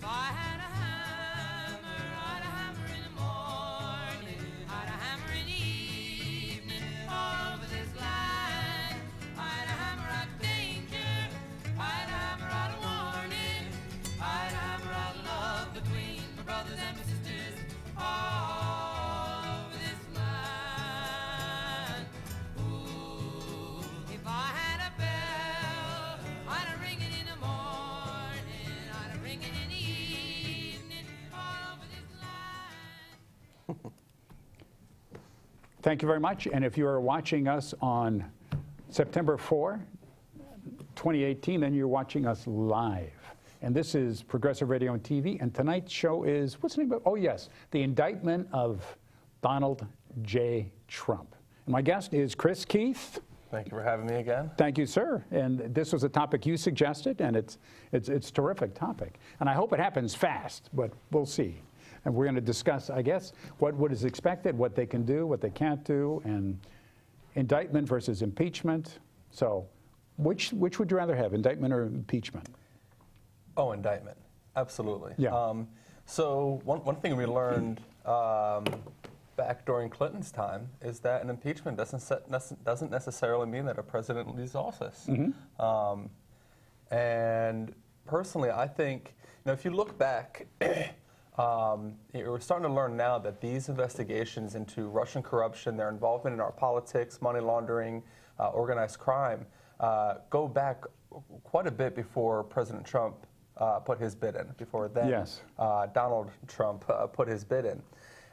I had a hammer, I'd a hammer in the morning, I'd a hammer in the evening, all over this land. I'd a hammer out danger, I'd a hammer out of warning, I'd a hammer out love between my brothers and my sisters, all over this land. Ooh, if I had a bell, I'd a ring it in the morning, I'd a ring it in the evening, all over this land. Thank you very much. And if you are watching us on September 4, 2018, then you're watching us live. And this is Progressive Radio and TV. And tonight's show is, what's the name of it? Oh, yes, the indictment of Donald J. Trump. And my guest is Chris Keith. Thank you for having me again. Thank you, sir. And this was a topic you suggested, and it's a terrific topic. And I hope it happens fast, but we'll see. And we're going to discuss, I guess, what is expected, what they can do, what they can't do, and indictment versus impeachment. So which would you rather have, indictment or impeachment? Oh, indictment. Absolutely. Yeah. So one thing we learned back during Clinton's time is that an impeachment doesn't necessarily mean that a president leaves office. Mm-hmm. And personally, I think, if you look back, we're starting to learn now that these investigations into Russian corruption, their involvement in our politics, money laundering, organized crime, go back quite a bit before President Trump put his bid in, before then Yes. Donald Trump put his bid in.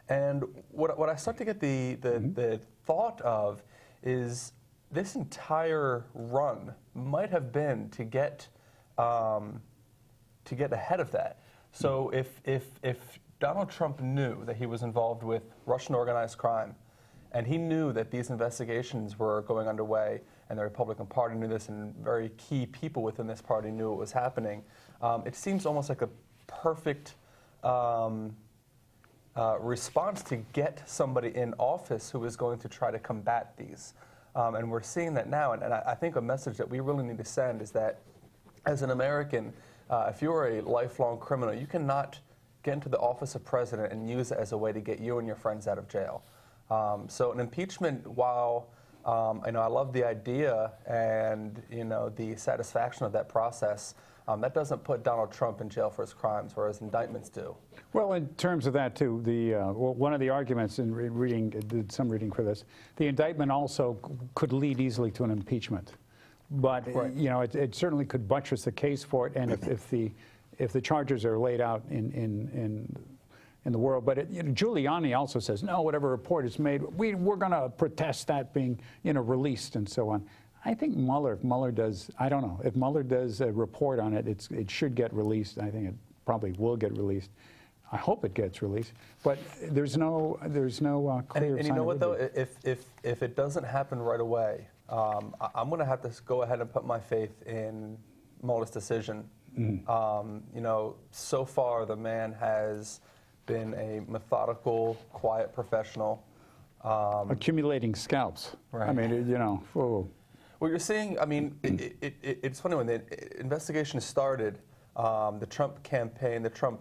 And what I start to get the thought of is this entire run might have been to get ahead of that. So if Donald Trump knew that he was involved with Russian organized crime, and he knew that these investigations were going underway, and the Republican Party knew this, and very key people within this party knew it was happening, it seems almost like a perfect response to get somebody in office who is going to try to combat these. And we're seeing that now, and I think a message that we really need to send is that as an American, if you're a lifelong criminal, you cannot get into the office of president and use it as a way to get you and your friends out of jail. So an impeachment, while I love the idea and the satisfaction of that process, that doesn't put Donald Trump in jail for his crimes, whereas indictments do. Well, in terms of that, too, one of the arguments in did some reading for this, the indictment also could lead easily to an impeachment. But, right. It certainly could buttress the case for it, and if the charges are laid out in the world. But Giuliani also says, no, whatever report is made, we're going to protest that being released and so on. I think if Mueller does, I don't know, if Mueller does a report on it, it should get released. I think it probably will get released. I hope it gets released, but there's no clear sign. And you know what though, if it doesn't happen right away, I'm going to have to go ahead and put my faith in Mueller's decision. Mm-hmm. So far the man has been a methodical, quiet professional. Accumulating scalps. Right. I mean, whoa. Well, you're seeing, it's funny, when the investigation started, the Trump campaign, the Trump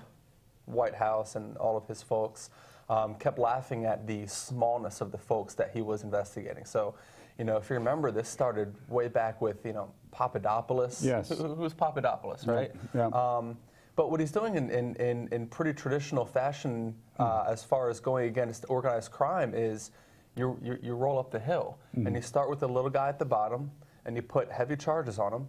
White House and all of his folks kept laughing at the smallness of the folks that he was investigating. So, if you remember, this started way back with, Papadopoulos. Yes. Who's Papadopoulos, right? Yeah. But what he's doing in pretty traditional fashion as far as going against organized crime is you roll up the hill, and you start with the little guy at the bottom, and you put heavy charges on him,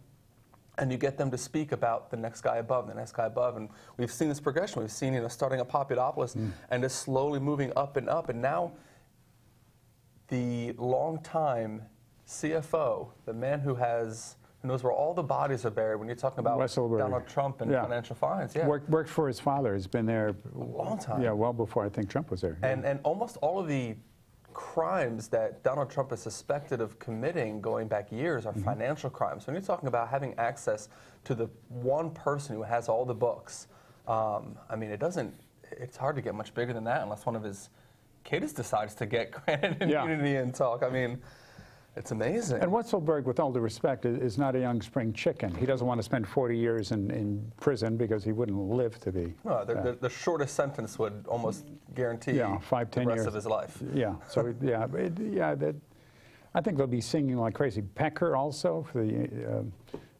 and you get them to speak about the next guy above, the next guy above. And we've seen this progression. We've seen, starting at Papadopoulos and just slowly moving up, and now the longtime CFO, the man who knows where all the bodies are buried when you're talking about Donald Trump and financial fines. Yeah. Worked for his father. Has been there a long time. Yeah, well before I think Trump was there. And almost all of the crimes that Donald Trump is suspected of committing going back years are financial crimes. When you're talking about having access to the one person who has all the books, it's hard to get much bigger than that unless one of his kids decides to get granted immunity and talk. It's amazing. And Wetzelberg, with all due respect, is not a young spring chicken. He doesn't want to spend 40 years in prison because he wouldn't live to be. No, the shortest sentence would almost guarantee 5, 10 the rest years of his life. Yeah. So I think they'll be singing like crazy. Pecker also for the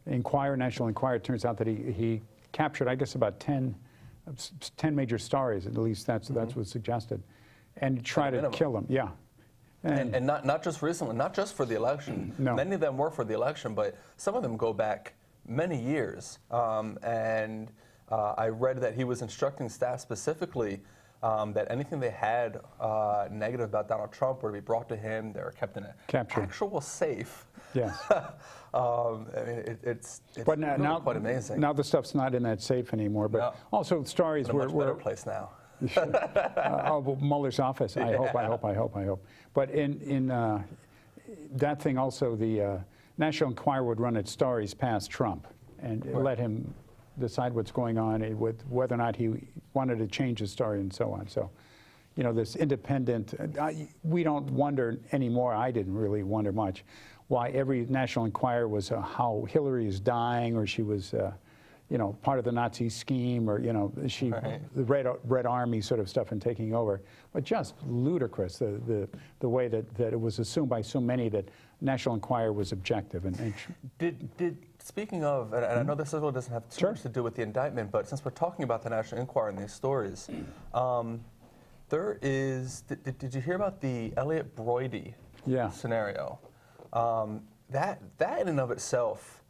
National Enquirer. It turns out that he captured, I guess, about 10 major stories. At least that's what's suggested, and try to kill them. Yeah. And not just recently, not just for the election. No. Many of them were for the election, but some of them go back many years. I read that he was instructing staff specifically that anything they had negative about Donald Trump were to be brought to him. They were kept in an actual safe. Yes. I mean, it's but really now, quite amazing. Now the stuff's not in that safe anymore. But also stories were in a much better place now. Mueller's office. I hope. But in that thing also, the National Enquirer would run its stories past Trump and let him decide what's going on with whether or not he wanted to change his story and so on. So, you know, this independent. We don't wonder anymore. I didn't really wonder much why every National Enquirer was how Hillary is dying or she was. You know, part of the Nazi scheme, or you know, the Red Army sort of stuff and taking over, but just ludicrous the way that it was assumed by so many that National Enquirer was objective. And did speaking of, and I know this really doesn't have too much to do with the indictment, but since we're talking about the National Enquirer and these stories, there is. Did you hear about the Elliot Broidy scenario? That in and of itself.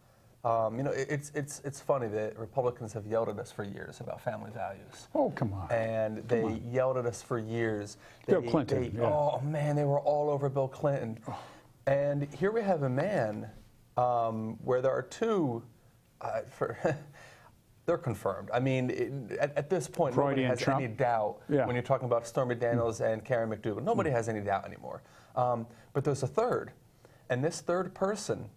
You know, it's funny that Republicans have yelled at us for years about family values. Oh, come on. And they yelled at us for years. Bill Clinton. Oh, man, they were all over Bill Clinton. Oh. And here we have a man where there are two, they're confirmed. I mean, at this point, nobody has any doubt when you're talking about Stormy Daniels and Karen McDougal. Nobody has any doubt anymore. But there's a third. And this third person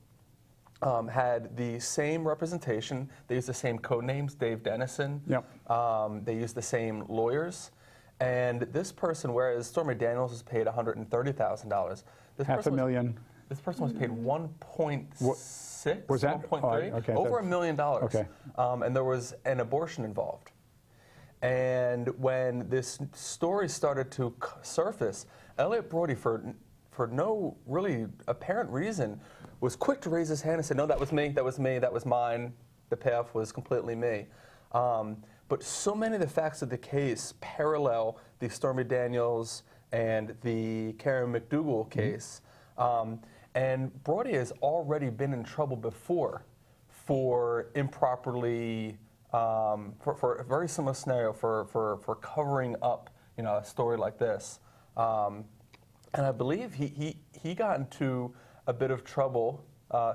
had the same representation. They used the same code names, Dave Dennison. They used the same lawyers. And this person, whereas Stormy Daniels was paid $130,000, $500,000. This person was paid 1.6. Was that 1.3? Okay, over $1 million. Okay. And there was an abortion involved. And when this story started to surface, Elliot Broidy, for no really apparent reason, was quick to raise his hand and say, no, that was me, that was me, that was mine. The payoff was completely me. But so many of the facts of the case parallel the Stormy Daniels and the Karen McDougal case. And Broidy has already been in trouble before for improperly, for a very similar scenario, for covering up, you know, a story like this. And I believe he got into a bit of trouble,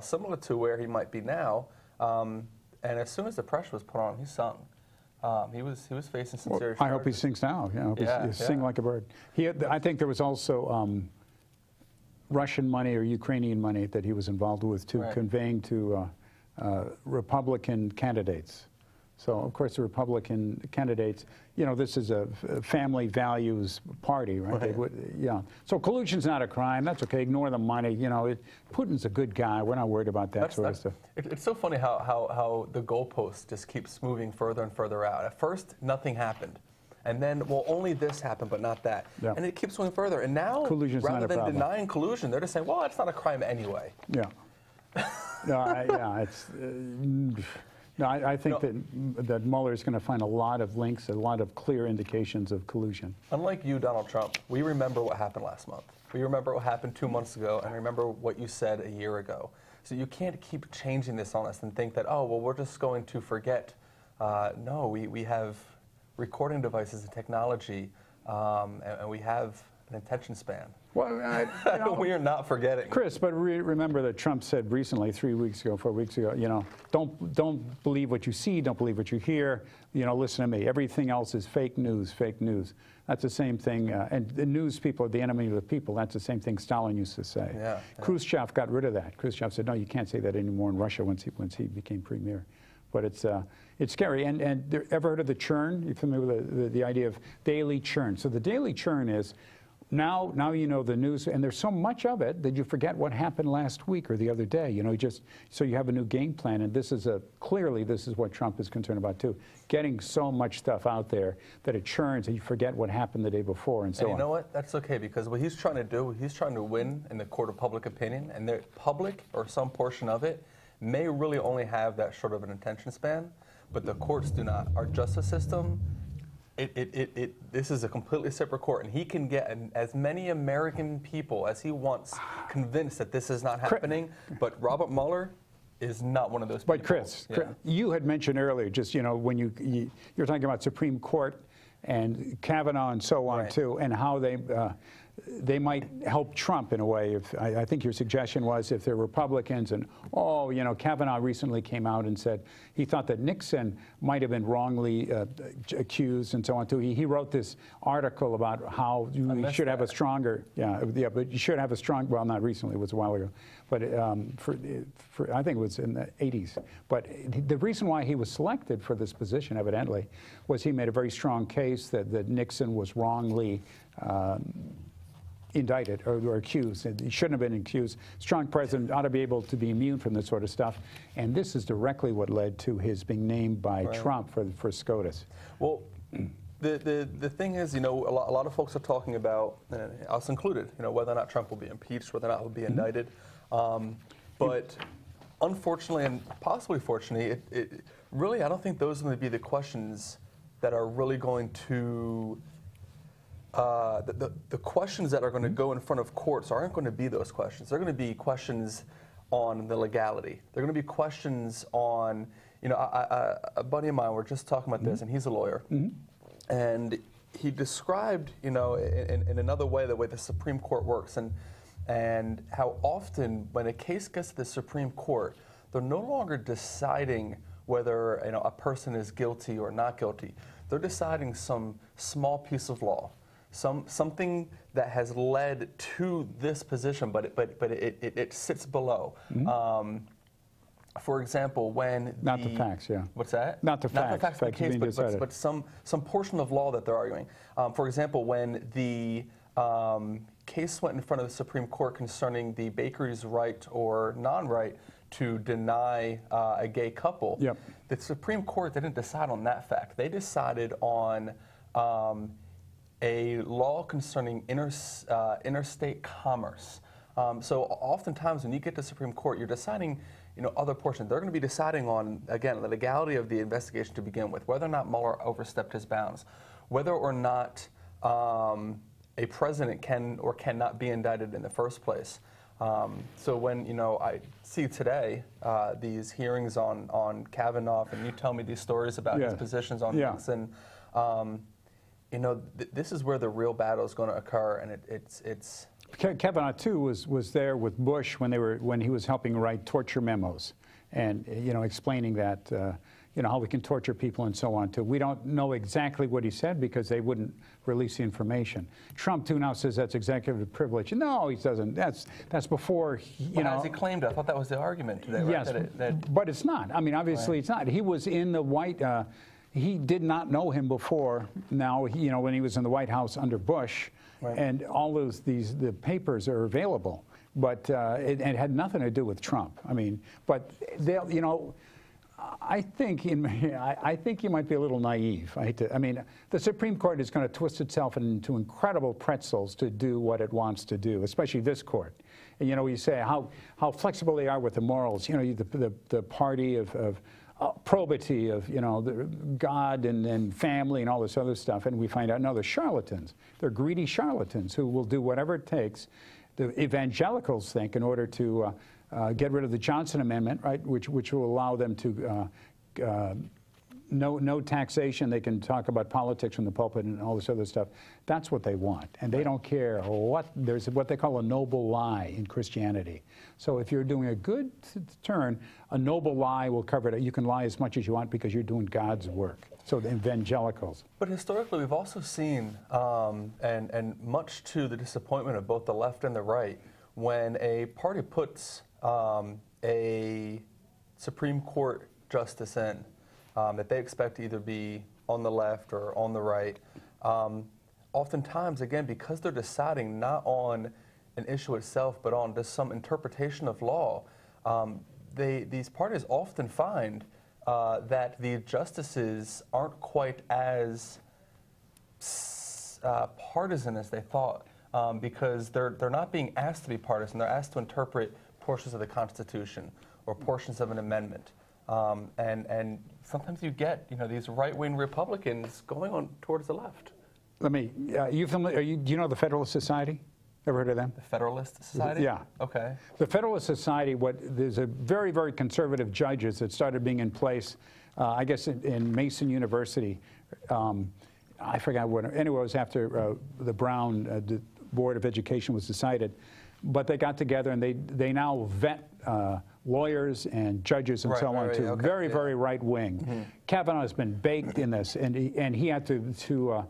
similar to where he might be now. And as soon as the pressure was put on, he sung. He was facing some serious charges. I hope he sings now. You know, he sing like a bird. I think there was also Russian money or Ukrainian money that he was involved with conveying to Republican candidates. So, of course, the Republican candidates, you know, this is a family values party, right? They would, so collusion's not a crime. That's okay. Ignore the money. You know, Putin's a good guy. We're not worried about that sort of stuff. It's so funny how the goalpost just keeps moving further and further out. At first, nothing happened. And then, well, only this happened, but not that. Yeah. And it keeps going further. And now, collusion's rather not a than problem. denying collusion, they're just saying, well, it's not a crime anyway. Yeah. It's... No, I think that Mueller is going to find a lot of links, a lot of clear indications of collusion. Unlike you, Donald Trump, we remember what happened last month. We remember what happened 2 months ago, and remember what you said a year ago. So you can't keep changing this on us and think that, oh, well, we're just going to forget. No, we have recording devices and technology, and we have an attention span. Well, we are not forgetting. Chris, but remember that Trump said recently, 3 weeks ago, 4 weeks ago, you know, don't believe what you see, don't believe what you hear, you know, listen to me. Everything else is fake news, fake news. That's the same thing, and the news people are the enemy of the people. That's the same thing Stalin used to say. Khrushchev got rid of that. Khrushchev said, no, you can't say that anymore in Russia once he became premier. But it's scary. And ever heard of the churn? You familiar with the idea of daily churn? So the daily churn is, Now you know the news, and there's so much of it that you forget what happened last week or the other day. You know, just so you have a new game plan, and this is clearly this is what Trump is concerned about too. Getting so much stuff out there that it churns, and you forget what happened the day before, and so on. You know what? That's okay, because what he's trying to do, he's trying to win in the court of public opinion, and the public or some portion of it may really only have that short of an attention span, but the courts do not. Our justice system. This is a completely separate court, and he can get as many American people as he wants convinced that this is not happening. But Robert Mueller is not one of those people. But Chris, you had mentioned earlier, just when you're talking about Supreme Court and Kavanaugh and so on too, and how they might help Trump in a way. I think your suggestion was if they're Republicans and, Kavanaugh recently came out and said he thought that Nixon might have been wrongly accused and so on too. He wrote this article about how you should have a stronger, but you should have a strong, well, not recently, it was a while ago, but I think it was in the 80s. But the reason why he was selected for this position, evidently, was he made a very strong case that Nixon was wrongly indicted or accused. He shouldn't have been accused. Strong president ought to be able to be immune from this sort of stuff. And this is directly what led to his being named by Trump for SCOTUS. Well, the thing is, a lot of folks are talking about, us included, whether or not Trump will be impeached, whether or not he'll be indicted. But unfortunately, and possibly fortunately, really, I don't think those are going to be the questions that are really going to the questions that are going to go in front of courts aren't going to be those questions. They're going to be questions on the legality. They're going to be questions on, a buddy of mine, we're just talking about this, and he's a lawyer. And he described, in another way, the way the Supreme Court works, and how often when a case gets to the Supreme Court, they're no longer deciding whether a person is guilty or not guilty. They're deciding some small piece of law. Something that has led to this position, but it sits below. For example, when not the facts, What's that? Not the facts of the case, but some portion of law that they're arguing. For example, when the case went in front of the Supreme Court concerning the bakery's right or non-right to deny a gay couple, the Supreme Court didn't decide on that fact. They decided on a law concerning interstate commerce. So oftentimes when you get to the Supreme Court, you're deciding other portions. They're going to be deciding on, again, the legality of the investigation to begin with, whether or not Mueller overstepped his bounds, whether or not a president can or cannot be indicted in the first place. So when I see today these hearings on Kavanaugh, and you tell me these stories about his positions on Nixon, this is where the real battle is going to occur, and it's. Kavanaugh too was there with Bush when he was helping write torture memos, and explaining that how we can torture people and so on too. We don't know exactly what he said because they wouldn't release the information. Trump too now says that's executive privilege. No, he doesn't. That's before As he claimed, I thought that was the argument today. Right? Yes, but it's not. I mean, obviously it's not. He was in the White. He did not know him before. Now, when he was in the White House under Bush, and all the papers are available, but it had nothing to do with Trump. I mean, but I think you might be a little naive. I mean, the Supreme Court is going to twist itself into incredible pretzels to do what it wants to do, especially this court. And you say how flexible they are with the morals. The party of probity of God and family and all this other stuff, and we find out no, they're charlatans. They're greedy charlatans who will do whatever it takes. The evangelicals think in order to get rid of the Johnson Amendment, right, which will allow them to no taxation. They can talk about politics from the pulpit and all this other stuff. That's what they want, and they don't care there's what they call a noble lie in Christianity. So if you're doing a good turn, a noble lie will cover it. You can lie as much as you want because you're doing God's work. So the evangelicals. But historically, we've also seen, and much to the disappointment of both the left and the right, when a party puts a Supreme Court justice in, that they expect to either be on the left or on the right, oftentimes, again, because they're deciding not on an issue itself, but on just some interpretation of law, these parties often find that the justices aren't quite as partisan as they thought, because they're not being asked to be partisan. They're asked to interpret portions of the Constitution or portions of an amendment, and sometimes you get these right-wing Republicans going on towards the left. Let me. Do you know the Federalist Society? Ever heard of them? The Federalist Society? Yeah. Okay. The Federalist Society, there's a very, very conservative judges that started being in place, I guess, in Mason University. I forgot what. Anyway, it was after the Brown the Board of Education was decided. But they got together and they now vet lawyers and judges and so on to very, very right wing. Mm-hmm. Kavanaugh has been baked in this, and he had to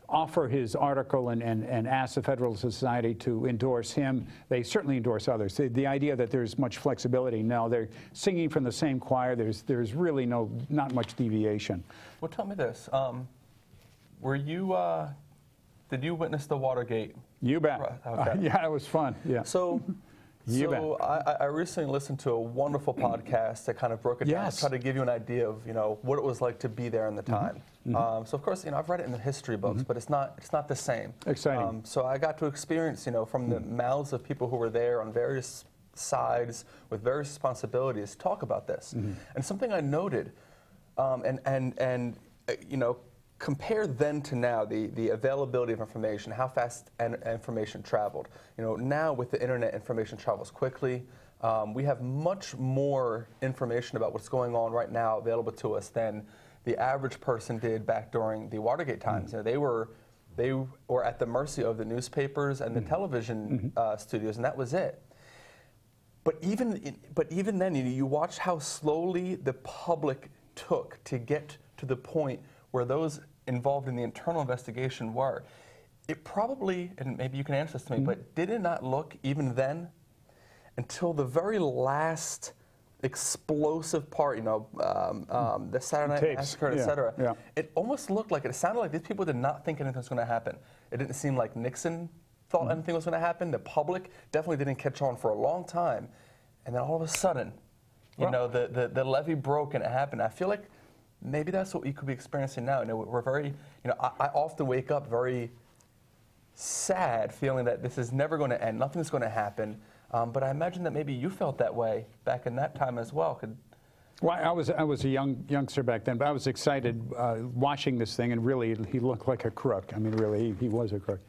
offer his article and ask the Federalist Society to endorse him. They certainly endorse others. The idea that there's much flexibility, no, they're singing from the same choir. There's really not much deviation. Well, tell me this: did you witness the Watergate? You bet. Okay. Yeah, it was fun. Yeah. So I recently listened to a wonderful podcast that kind of broke it down, tried to give you an idea of what it was like to be there in the time. Mm-hmm. So of course I've read it in the history books, but it's not the same. Exciting. So I got to experience from the mouths of people who were there on various sides with various responsibilities talk about this. Mm-hmm. And something I noted, compare then to now, the availability of information, how fast information traveled. Now with the internet, information travels quickly. We have much more information about what's going on right now available to us than the average person did back during the Watergate times. They were at the mercy of the newspapers and the television studios, and that was it. But even then, you watch how slowly the public took to get to the point where those involved in the internal investigation were. It probably, and maybe you can answer this to me, but did it not look even then until the very last explosive part, the Saturday Night Massacre, et cetera. Yeah. It almost looked like, it sounded like these people did not think anything was going to happen. It didn't seem like Nixon thought anything was going to happen. The public definitely didn't catch on for a long time. And then all of a sudden, the levee broke and it happened. I feel like maybe that's what we could be experiencing now. We're very, I often wake up very sad, feeling that this is never going to end, nothing's going to happen. But I imagine that maybe you felt that way back in that time as well. Well, I was a youngster back then, but I was excited watching this thing, and really, he looked like a crook. I mean, really, he was a crook.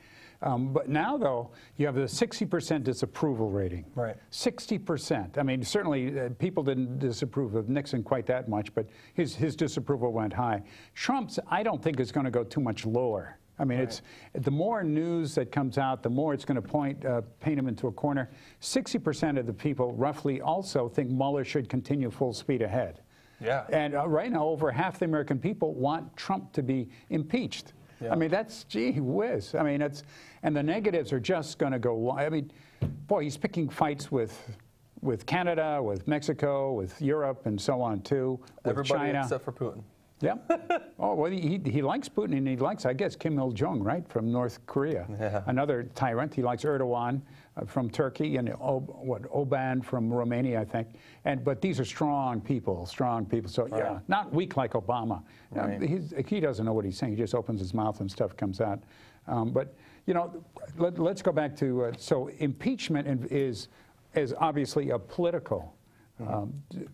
But now, though, you have the 60% disapproval rating. Right. 60%. I mean, certainly people didn't disapprove of Nixon quite that much, but his disapproval went high. Trump's, I don't think, is going to go too much lower. I mean, it's the more news that comes out, the more it's going to paint him into a corner. 60% of the people, roughly, also think Mueller should continue full speed ahead. Yeah. And right now, over half the American people want Trump to be impeached. Yeah. I mean, that's, gee whiz. I mean, and the negatives are just going to go. I mean, boy, he's picking fights with Canada, with Mexico, with Europe, and so on too. With Everybody China. except for Putin. Yeah. Oh, well, he likes Putin, and he likes, I guess, Kim Il-jung, right, from North Korea. Yeah. Another tyrant. He likes Erdogan from Turkey, and Oban from Romania, I think. But these are strong people. So, yeah, not weak like Obama. Right. He doesn't know what he's saying. He just opens his mouth and stuff comes out. But, let's go back to, so impeachment is obviously a political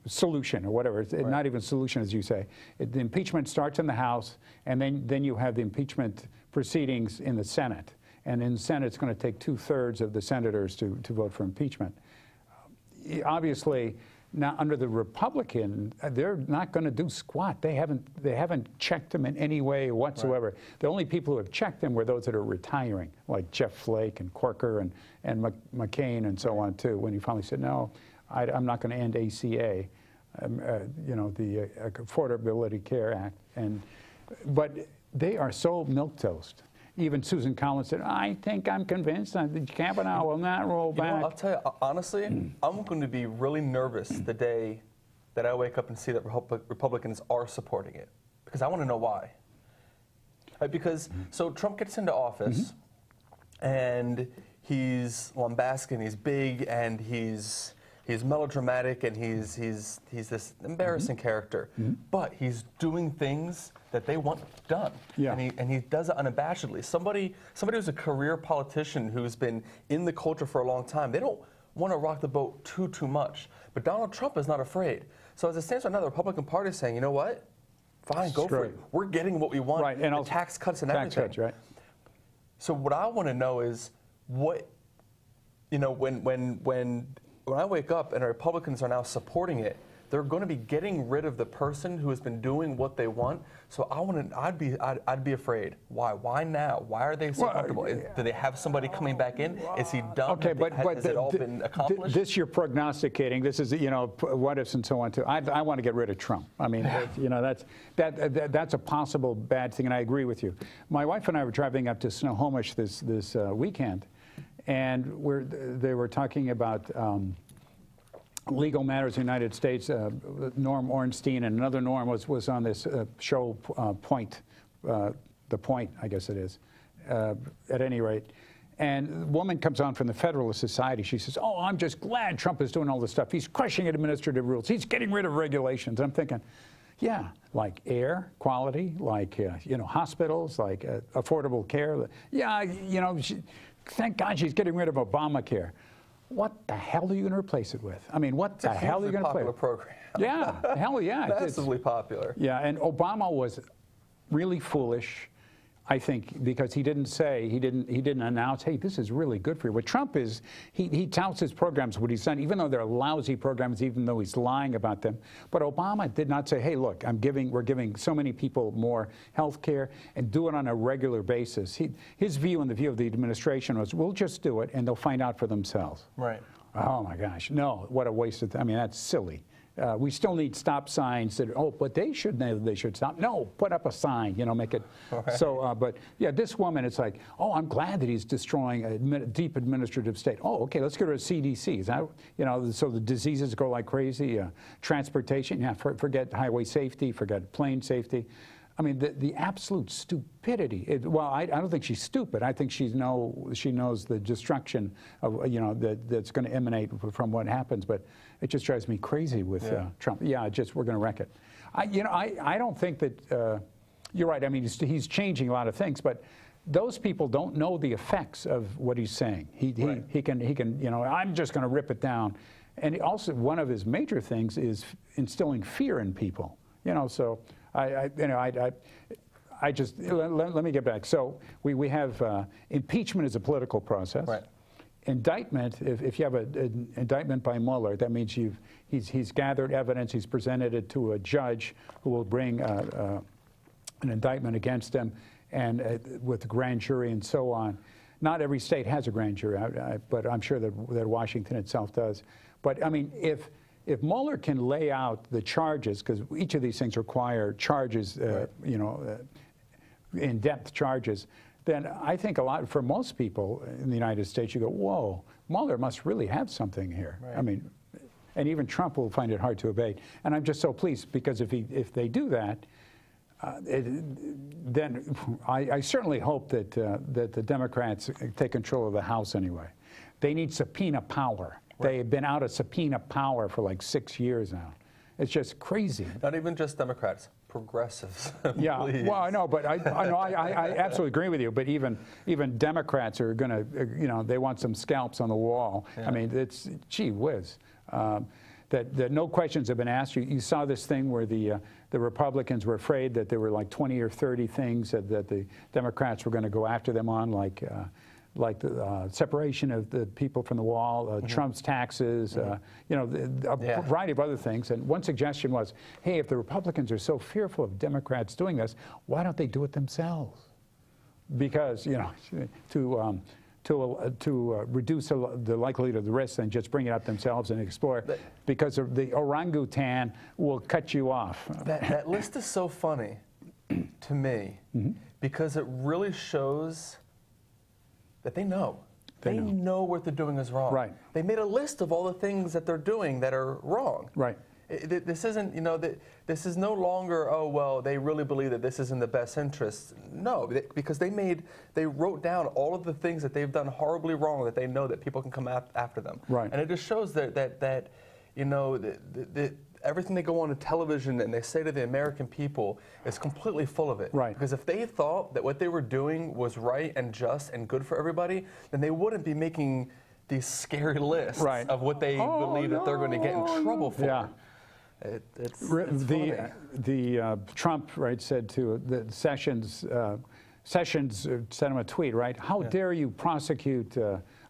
solution or whatever. It's not even solution, as you say. The impeachment starts in the House, and then you have the impeachment proceedings in the Senate. And in the Senate, it's going to take 2/3 of the senators to vote for impeachment. Obviously, now under the Republican, they're not going to do squat. They haven't checked him in any way whatsoever. Right. The only people who have checked him were those that are retiring, like Jeff Flake and Corker and McCain and so on too. When he finally said, no, I'm not going to end ACA, the Affordability Care Act. But they are so milquetoast. Even Susan Collins said, I think I'm convinced that Kavanaugh will not roll back. I'll tell you, honestly, I'm going to be really nervous the day that I wake up and see that Republicans are supporting it, because I want to know why. Because so Trump gets into office, and he's lambastic, and he's big, and he's melodramatic, and he's this embarrassing character. But he's doing things that they want done, and he does it unabashedly. Somebody who's a career politician who's been in the culture for a long time, they don't want to rock the boat too much. But Donald Trump is not afraid. So as it stands right now, the Republican Party is saying, you know what? Fine, go for it. We're getting what we want. Right, and the tax cuts and everything. Tax cuts, right. So what I want to know is what, you know, when I wake up and the Republicans are now supporting it, they're going to be getting rid of the person who has been doing what they want. So I'd be afraid. Why? Why now? Why are they so comfortable? Do they have somebody coming back in? Is he done? Okay, has it all been accomplished? This you're prognosticating. This is, you know, what ifs and so on too. I want to get rid of Trump. I mean, you know, that's a possible bad thing, and I agree with you. My wife and I were driving up to Snohomish this weekend, and they were talking about legal matters in the United States. Norm Ornstein and another Norm was on this show, Point, The Point, I guess it is, at any rate. And the woman comes on from the Federalist Society. She says, oh, I'm just glad Trump is doing all this stuff. He's crushing administrative rules. He's getting rid of regulations. I'm thinking, yeah, like air quality, like, you know, hospitals, like affordable care. Yeah, you know, thank God she's getting rid of Obamacare. What the hell are you going to replace it with? I mean, what the hell are you going to play? It's a popular program. Yeah, hell yeah. Massively popular. Yeah, and Obama was really foolish, I think, because he didn't announce, hey, this is really good for you. What Trump is, he touts his programs, what he's done, even though they're lousy programs, even though he's lying about them. But Obama did not say, hey, look, we're giving so many people more health care and do it on a regular basis. His view and the view of the administration was, we'll just do it and they'll find out for themselves. Right. Oh my gosh, no, what a waste of time. I mean, that's silly. We still need stop signs that, oh, but they should stop. No, put up a sign, you know, make it. Right. So, but yeah, this woman, it's like, oh, I'm glad that he's destroying a deep administrative state. Oh, okay, let's get rid of CDC. Is that, you know, so the diseases go like crazy. Transportation, yeah, forget highway safety, forget plane safety. I mean, the absolute stupidity. Well, I don't think she's stupid. I think she knows the destruction of, you know, that's going to emanate from what happens. But it just drives me crazy with Trump. Yeah, we're going to wreck it. I don't think that you're right. I mean, he's changing a lot of things, but those people don't know the effects of what he's saying. He can, you know, I'm just going to rip it down. And also, one of his major things is instilling fear in people. You know, so. Let me get back. So we have impeachment is a political process. Right. Indictment, if you have an indictment by Mueller, that means he's gathered evidence, he's presented it to a judge who will bring an indictment against him, and with the grand jury and so on. Not every state has a grand jury, but I'm sure that Washington itself does. But I mean, if Mueller can lay out the charges, because each of these things require charges, you know, in-depth charges, then I think for most people in the United States, you go, whoa, Mueller must really have something here. Right. I mean, and even Trump will find it hard to evade. And I'm just so pleased, because if they do that, then I certainly hope that the Democrats take control of the House anyway. They need subpoena power. Right. They've been out of subpoena power for like 6 years now. It's just crazy. Not even just Democrats, progressives. Yeah, well, I know, but I absolutely agree with you. But even Democrats are going to, you know, they want some scalps on the wall. Yeah. I mean, it's gee whiz. That no questions have been asked. You saw this thing where the Republicans were afraid that there were like 20 or 30 things that the Democrats were going to go after them on, like the separation of the people from the wall, Trump's taxes, you know, a variety of other things. And one suggestion was, hey, if the Republicans are so fearful of Democrats doing this, why don't they do it themselves? Because, you know, to reduce the likelihood of the risk, and just bring it up themselves and explore. Because the orangutan will cut you off. That list is so funny to me, because it really shows that they know. They know what they're doing is wrong. Right. They made a list of all the things that they're doing that are wrong. Right. This isn't, this is no longer, oh, well, they really believe that this is in the best interest. No, because they wrote down all of the things that they've done horribly wrong that they know that people can come after them. Right. And it just shows that everything they go on television and they say to the American people is completely full of it. Right. Because if they thought that what they were doing was right and just and good for everybody, then they wouldn't be making these scary lists of what they believe that they're going to get in trouble for. Yeah. It's Trump said to the Sessions sent him a tweet, right? How dare you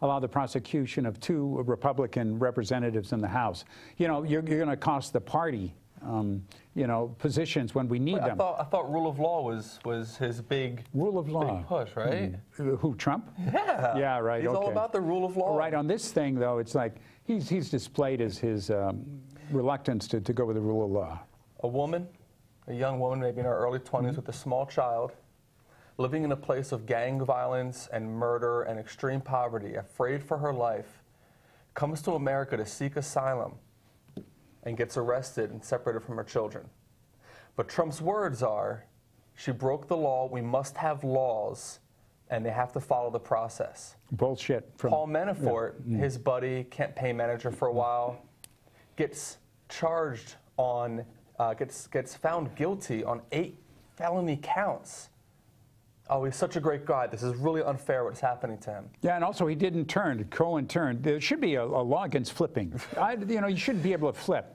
allow the prosecution of 2 Republican representatives in the House? You're going to cost the party, positions when we need them. I thought rule of law was his big big push, right? Who, Trump? Yeah. Yeah, right. He's all about the rule of law. Right. On this thing, though, it's like he's displayed his reluctance to go with the rule of law. A young woman, maybe in her early 20s, with a small child, living in a place of gang violence and murder and extreme poverty, afraid for her life, comes to America to seek asylum and gets arrested and separated from her children. But Trump's words are, she broke the law, we must have laws, and they have to follow the process. Bullshit. Paul Manafort, his buddy, campaign manager for a while, gets charged on, gets found guilty on 8 felony counts. Oh, he's such a great guy. This is really unfair what's happening to him. Yeah, and also he didn't turn. Cohen turned. There should be a law against flipping. You shouldn't be able to flip.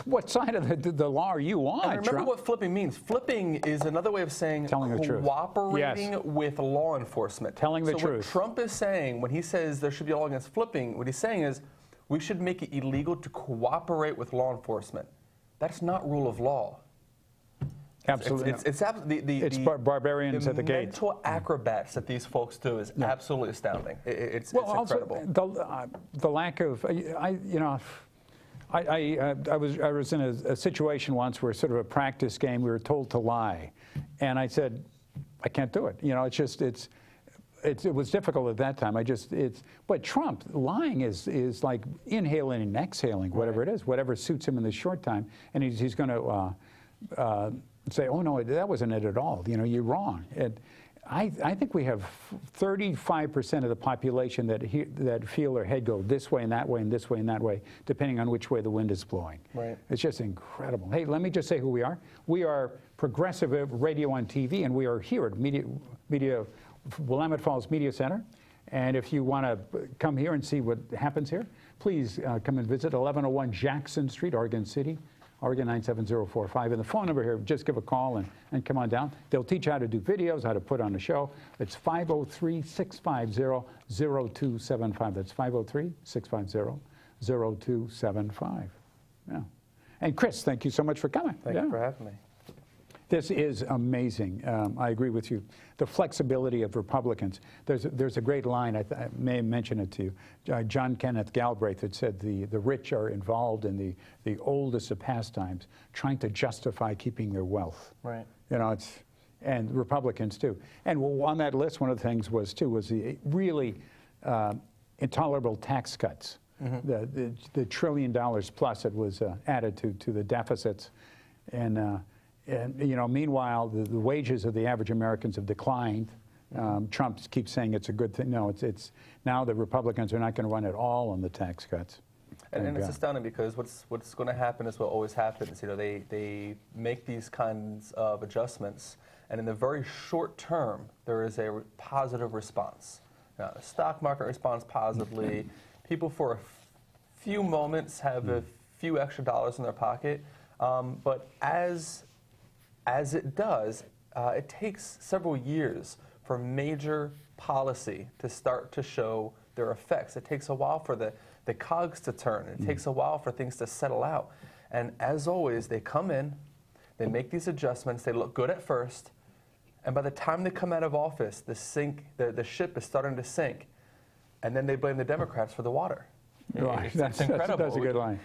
What side of the law are you on, and remember Trump? what flipping means. Flipping is another way of saying telling the truth. Cooperating with law enforcement. Telling the truth. What Trump is saying when he says there should be a law against flipping, what he's saying is we should make it illegal to cooperate with law enforcement. That's not rule of law. Absolutely. It's barbarians at the gate. The mental acrobats that these folks do is absolutely astounding. It's incredible. Also, the lack of, I was in a situation once where sort of a practice game, we were told to lie. And I said, I can't do it. It was difficult at that time. But Trump, lying is like inhaling and exhaling, whatever it is, whatever suits him in the short time. And he's going to say, oh, no, that wasn't it at all. You're wrong. I think we have 35% of the population that feel their head go this way and that way and this way and that way, depending on which way the wind is blowing. Right. It's just incredible. Hey, let me just say who we are. We are Progressive Radio and TV, and we are here at Willamette Falls Media Center. And if you want to come here and see what happens here, please come and visit 1101 Jackson Street, Oregon City, Oregon 97045. And the phone number here, just give a call and come on down. They'll teach you how to do videos, how to put on a show. It's 503-650-0275. That's 503-650-0275. Yeah. And Chris, thank you so much for coming. Thank you for having me. This is amazing. I agree with you. The flexibility of Republicans. There's a great line, I may mention it to you. John Kenneth Galbraith had said the rich are involved in the oldest of pastimes, trying to justify keeping their wealth. Right. And Republicans too. And on that list, one of the things was the really intolerable tax cuts. Mm-hmm. The $1 trillion plus that was added to the deficits. And meanwhile, the wages of the average Americans have declined. Trump keeps saying it's a good thing. No, it's now the Republicans are not going to run at all on the tax cuts. And it's astounding because what's going to happen is what always happens. They make these kinds of adjustments, and in the very short term, there is a positive response. Now, the stock market responds positively. People, for a few moments, have a few extra dollars in their pocket, but as it does, it takes several years for major policy to start to show their effects. It takes a while for the cogs to turn. It takes a while for things to settle out. And as always, they come in, they make these adjustments, they look good at first, and by the time they come out of office, the ship is starting to sink, and then they blame the Democrats for the water. Right. It's incredible. That's a good line.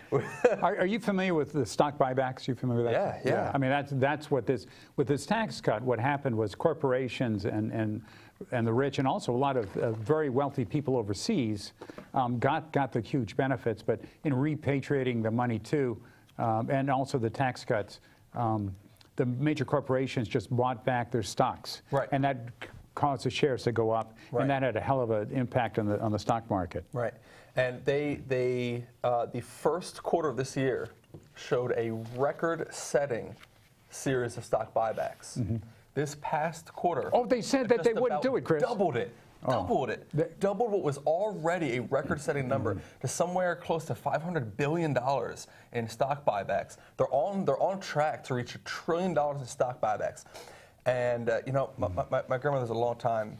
Are you familiar with the stock buybacks? You familiar with that? Yeah. I mean, that's what with this tax cut, what happened was corporations and the rich, and also a lot of very wealthy people overseas got the huge benefits, but in repatriating the money to and also the tax cuts, the major corporations just bought back their stocks. Right. And that caused the shares to go up, Right. and that had a hell of an impact on the stock market. Right. And the first quarter of this year showed a record-setting series of stock buybacks. This past quarter. Oh, they said that just they wouldn't about do it, Chris. Doubled it. Doubled it. Doubled what was already a record-setting number to somewhere close to $500 billion in stock buybacks. They're on track to reach $1 trillion in stock buybacks. And you know, my grandmother's a long time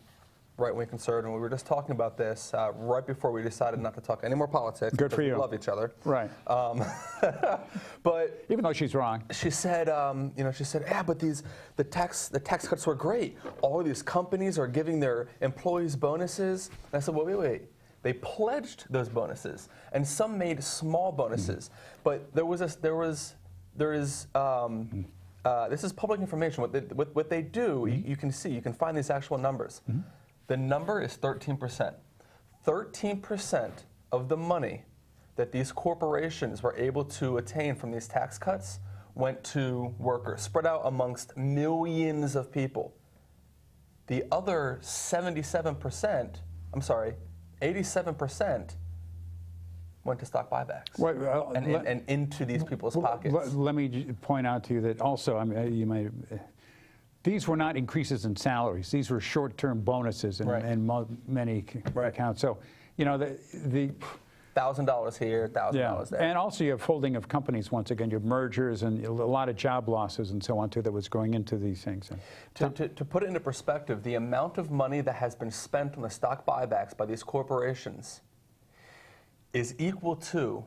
right-wing conservative, and we were just talking about this right before we decided not to talk any more politics. Good for you. We love each other. Right. But even though she's wrong, she said, yeah, but the tax cuts were great. All of these companies are giving their employees bonuses. And I said, well, wait. They pledged those bonuses, and some made small bonuses. But this is public information. What they do, you can see, you can find these actual numbers. The number is 13%. 13% of the money that these corporations were able to attain from these tax cuts went to workers, spread out amongst millions of people. The other 87% went to stock buybacks and into these people's pockets. Let me point out to you that also, I mean, you might. These were not increases in salaries. These were short-term bonuses in many accounts. So, you know, the $1,000 here, $1,000 there. And also you have folding of companies, once again, you have mergers and a lot of job losses and so on, too, that was going into these things. To put it into perspective, the amount of money that has been spent on the stock buybacks by these corporations is equal to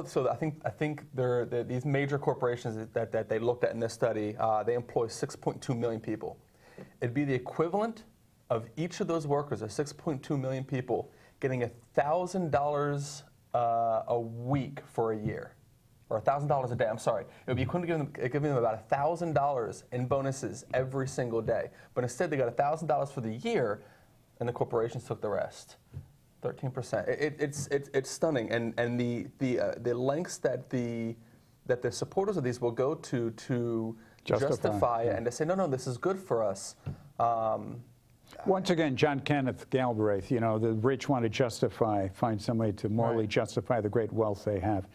so I think these major corporations that they looked at in this study, they employ 6.2 million people. It'd be the equivalent of each of those workers, of 6.2 million people, getting $1,000 a week for a year, or $1,000 a day. I'm sorry. It would be equivalent to giving them about $1,000 in bonuses every single day. But instead, they got $1,000 for the year, and the corporations took the rest. 13%. It's stunning, and the lengths that the supporters of these will go to justify it and to say no, this is good for us. Once again, John Kenneth Galbraith, you know, the rich want to find some way to morally justify the great wealth they have.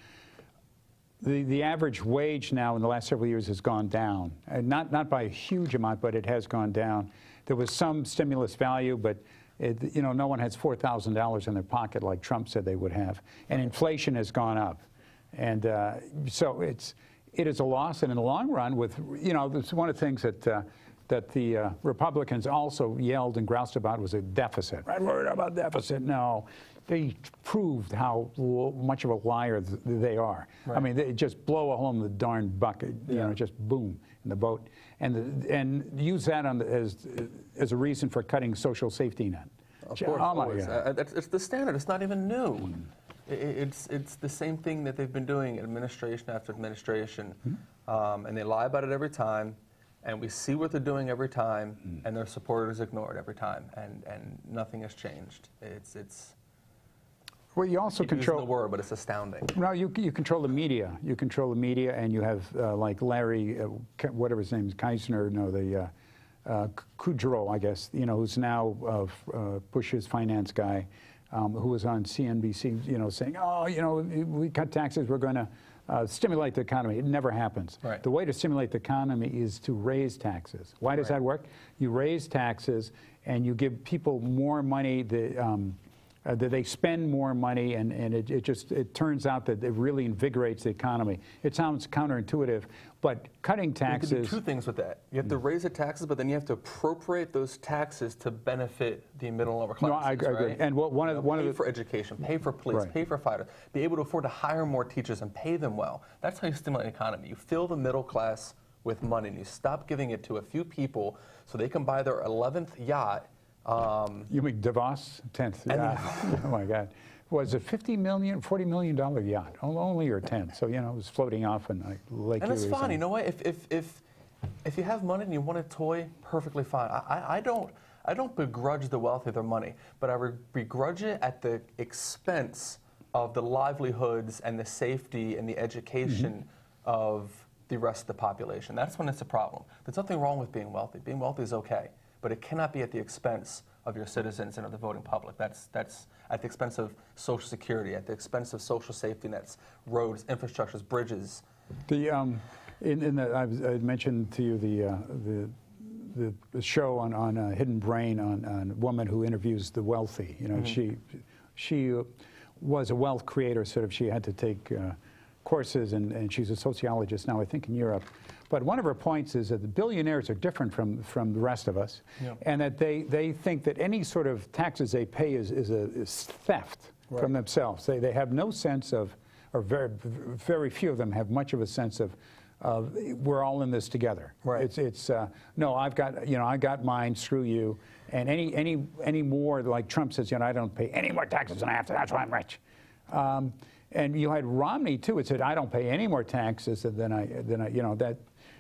The average wage now in the last several years has gone down, not by a huge amount, but it has gone down. There was some stimulus value, but you know, no one has $4,000 in their pocket like Trump said they would have, and inflation has gone up, and so it is a loss. And in the long run, with it's one of the things that the Republicans also yelled and groused about was a deficit. I'm worried about deficit. No, they proved how much of a liar they are. Right. I mean, they just blow a hole in the darn bucket, you know, just boom in the boat, and use that as a reason for cutting social safety net. Of course, always. It's the standard. It's not even new. It's the same thing that they've been doing administration after administration, and they lie about it every time. And we see what they're doing every time, and their supporters ignore it every time, and nothing has changed. It's well, you also control the word, but it's astounding. No, you control the media. You control the media, and you have like Larry, whatever his name is, Keisner, Kudrow, I guess, you know, who's now Bush's finance guy, who was on CNBC, you know, saying, oh, you know, we cut taxes, we're going to stimulate the economy. It never happens. Right. The way to stimulate the economy is to raise taxes. Why does that work? You raise taxes and you give people more money. That they spend more money, and it turns out that it really invigorates the economy. It sounds counterintuitive, but cutting taxes. You can do two things with that. You have to raise the taxes, but then you have to appropriate those taxes to benefit the middle and lower classes. No, I agree. Right? And pay for education, pay for police, pay for fighters, be able to afford to hire more teachers and pay them well. That's how you stimulate the economy. You fill the middle class with money, and you stop giving it to a few people so they can buy their 11th yacht. You mean DeVos 10th? Oh my God! Was it $40 million yacht? Only your 10th. So you know it was floating off in like Lake Erie. And it's fine. You know what? If you have money and you want a toy, perfectly fine. I don't begrudge the wealthy their money, but I begrudge it at the expense of the livelihoods and the safety and the education of the rest of the population. That's when it's a problem. There's nothing wrong with being wealthy. Being wealthy is okay, but it cannot be at the expense of your citizens and of the voting public. That's at the expense of Social Security, at the expense of social safety nets, roads, infrastructures, bridges. I mentioned to you the show on Hidden Brain on a woman who interviews the wealthy. You know, she was a wealth creator, sort of. She had to take courses, and she's a sociologist now, I think, in Europe. But one of her points is that the billionaires are different from the rest of us, and that they think that any sort of taxes they pay is theft from themselves. They have no sense of, or very few of them have much of a sense of we're all in this together. Right. It's no, I got mine. Screw you. And any more, like Trump says, I don't pay any more taxes than I have to. That's why I'm rich. And you had Romney too. It said I don't pay any more taxes than I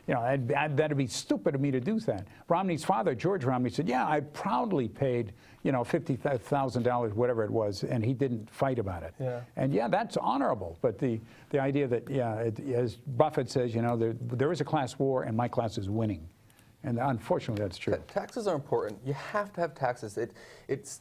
that'd be stupid of me to do that. Romney's father, George Romney, said, yeah, I proudly paid $50,000, whatever it was, and he didn't fight about it. Yeah. And yeah, that's honorable. But the idea that as Buffett says, there is a class war, and my class is winning, and unfortunately, that's true. Taxes are important. You have to have taxes. It's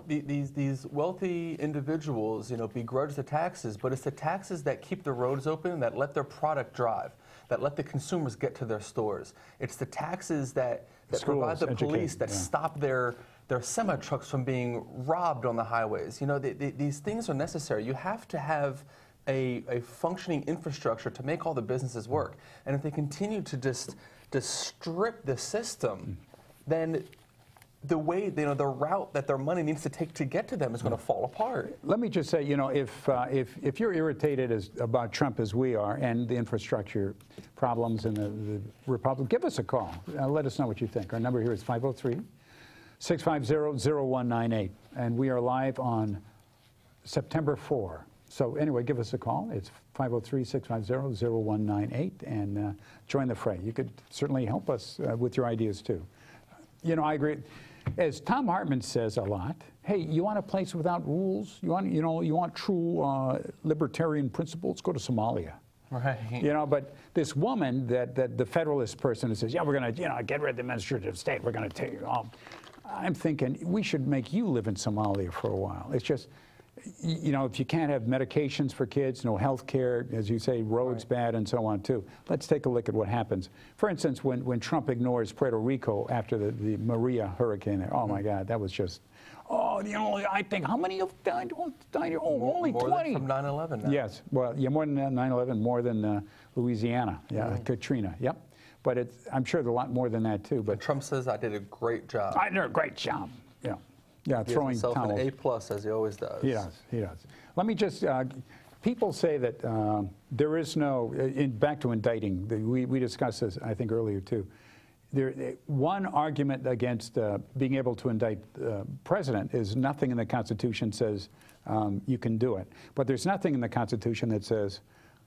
these wealthy individuals, begrudge the taxes, but it's the taxes that keep the roads open, that let their product drive, that let the consumers get to their stores. It's the taxes that provide the police, that stop their semi-trucks from being robbed on the highways. These things are necessary. You have to have a functioning infrastructure to make all the businesses work. And if they continue to strip the system, then the way, the route that their money needs to take to get to them is going to fall apart. Let me just say, if you're irritated about Trump as we are, and the infrastructure problems and the Republic, give us a call. Let us know what you think. Our number here is 503-650-0198, and we are live on September 4. So anyway, give us a call. It's 503-650-0198, and join the fray. You could certainly help us with your ideas too. I agree. As Tom Hartman says a lot, hey, you want a place without rules? You want true libertarian principles? Go to Somalia. Right. But this woman, that the Federalist person who says, yeah, we're going to, get rid of the administrative state. We're going to take it all. I'm thinking we should make you live in Somalia for a while. It's just, if you can't have medications for kids, no health care, as you say, roads bad and so on too. Let's take a look at what happens. For instance, when Trump ignores Puerto Rico after the Maria hurricane, oh my God, that was just, I think, how many have died? Only 20. More than from 9/11 now. Yes, well, more than 9/11, more than Louisiana, Katrina, yep. But I'm sure there's a lot more than that too. But Trump says I did a great job. I did a great job, yeah. Yeah, throwing towels. An A+ as he always does. He does. Let me just, people say that there is no, back to indicting, we discussed this, I think, earlier too. One argument against being able to indict the president is nothing in the Constitution says you can do it. But there's nothing in the Constitution that says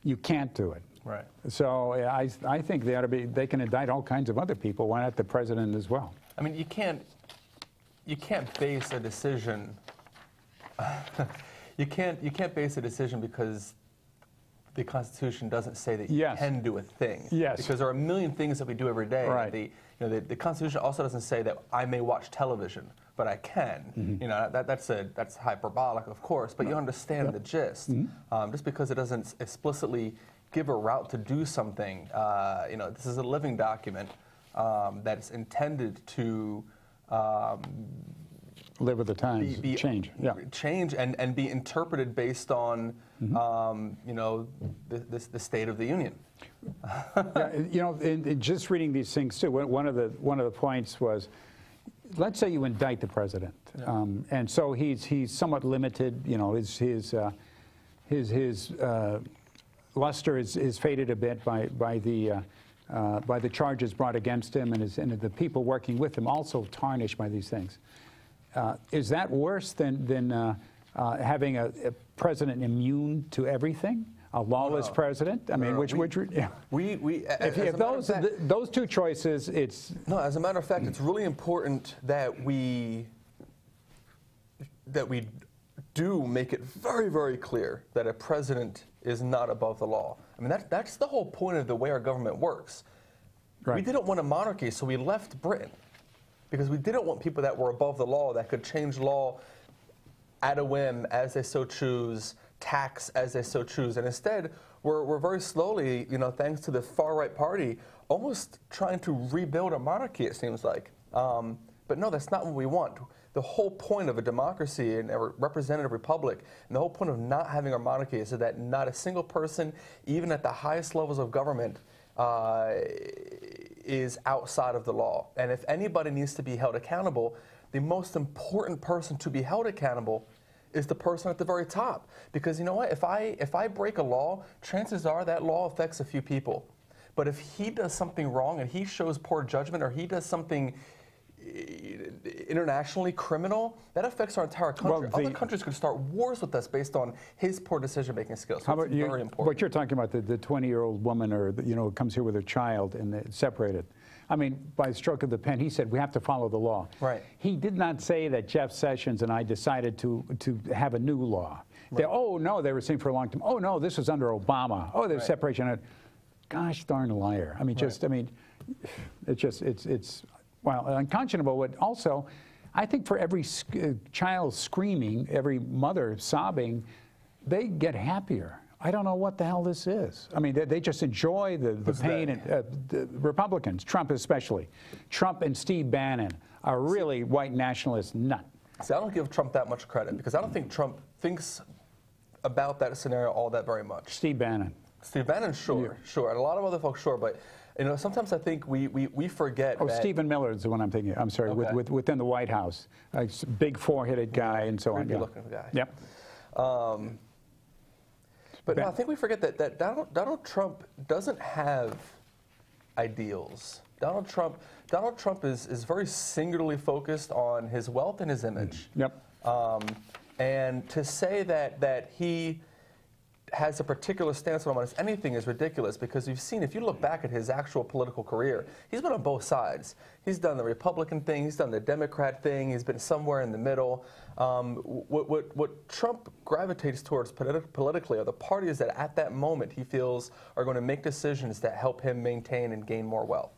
you can't do it. Right. So I think they can indict all kinds of other people. Why not the president as well? I mean, you can't base a decision. you can't base a decision because the Constitution doesn't say that you can do a thing. Yes. Because there are a million things that we do every day. Right. The Constitution also doesn't say that I may watch television, but I can. That's hyperbolic, of course, but you understand the gist. Just because it doesn't explicitly give a route to do something, this is a living document that's intended to live with the times, change and be interpreted based on the State of the Union. In just reading these things too, one of the points was, let's say you indict the president, and so he's somewhat limited. His luster is faded a bit by the charges brought against him, and the people working with him also tarnished by these things. Is that worse than having a president immune to everything? A lawless president? I mean, if those two choices, it's... No, as a matter of fact, it's really important that we do make it very, very clear that a president is not above the law. I mean, that's the whole point of the way our government works. Right. We didn't want a monarchy, so we left Britain because we didn't want people that were above the law, that could change law at a whim as they so choose, tax as they so choose. And instead, we're very slowly, you know, thanks to the far-right party, almost trying to rebuild a monarchy, it seems like. But no, that's not what we want. The whole point of a democracy and a representative republic, and the whole point of not having a monarchy is so that not a single person, even at the highest levels of government, is outside of the law. And if anybody needs to be held accountable, the most important person to be held accountable is the person at the very top. Because you know what? If I break a law, chances are that law affects a few people. But if he does something wrong and he shows poor judgment, or he does something internationally criminal, that affects our entire country. Other countries could start wars with us based on his poor decision-making skills. So how about very important. What you're talking about, the 20-year-old woman, or you know, comes here with her child and it's separated. I mean, by the stroke of the pen, he said we have to follow the law. Right. He did not say that Jeff Sessions and I decided to have a new law. Right. Oh no, they were saying for a long time. Oh no, this was under Obama. Oh, there's separation. Gosh darn liar. I mean, it's well, unconscionable. But also, I think for every child screaming, every mother sobbing, they get happier. I don't know what the hell this is. I mean, they just enjoy the pain. And the Republicans, Trump especially. Trump and Steve Bannon are really white nationalist nut. See, I don't give Trump that much credit because I don't think Trump thinks about that scenario all that very much. Steve Bannon. Steve Bannon, sure, sure. And a lot of other folks, sure. But you know, sometimes I think we forget. Oh, that Stephen Miller is the one I'm thinking. I'm sorry, okay. within the White House, a big four-headed guy and so on. Creepy looking guy. Yep. But no, I think we forget that Donald Trump doesn't have ideals. Donald Trump is very singularly focused on his wealth and his image. Yep. And to say that he has a particular stance on almost anything is ridiculous, because you've seen, if you look back at his actual political career, he's been on both sides. He's done the Republican thing, he's done the Democrat thing, he's been somewhere in the middle. What Trump gravitates towards politically are the parties that at that moment he feels are going to make decisions that help him maintain and gain more wealth.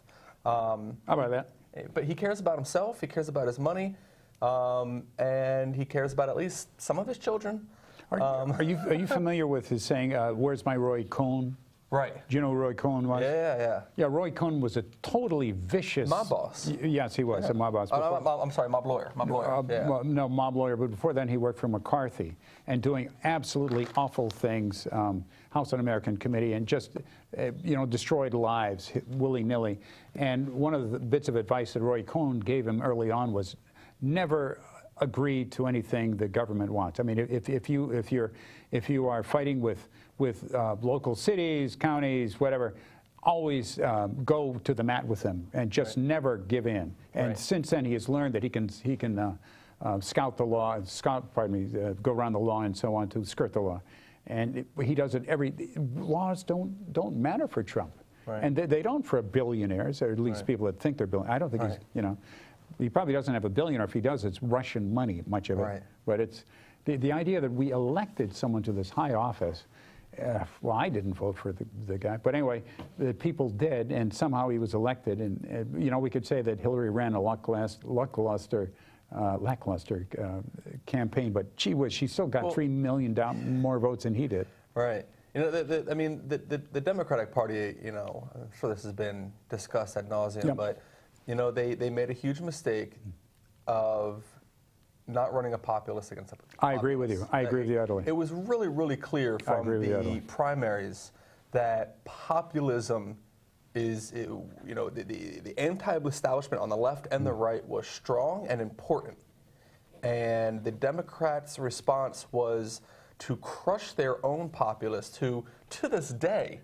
How about that? But he cares about himself, he cares about his money, and he cares about at least some of his children. Are you familiar with his saying, where's my Roy Cohn? Right. Do you know who Roy Cohn was? Yeah. Yeah, Roy Cohn was a totally vicious... Mob boss. Yes, he was a mob boss. I'm sorry, mob lawyer. Yeah. Well, no, mob lawyer, but before then he worked for McCarthy and doing absolutely awful things, House Un-American Committee, and just, destroyed lives willy-nilly. And one of the bits of advice that Roy Cohn gave him early on was never agree to anything the government wants. I mean, if you are fighting with local cities, counties, whatever, always go to the mat with them and just never give in. And since then, he has learned that he can scout the law, go around the law and so on to skirt the law. And he does it laws don't matter for Trump. Right. And they don't for billionaires, or at least people that think they're billionaires. I don't think he's, he probably doesn't have $1 billion, or if he does, it's Russian money, much of it. Right. But it's the idea that we elected someone to this high office. Well, I didn't vote for the guy, but anyway, the people did, and somehow he was elected. And we could say that Hillary ran a lackluster campaign, but she still got 3 million more votes than he did. Right. The Democratic Party, I'm sure this has been discussed ad nauseum, but they made a huge mistake of not running a populist against a populist. I agree with you. I agree with you utterly. It was really, really clear from the primaries that populism is, the anti-establishment on the left and the right was strong and important. And the Democrats' response was to crush their own populist, who, to this day,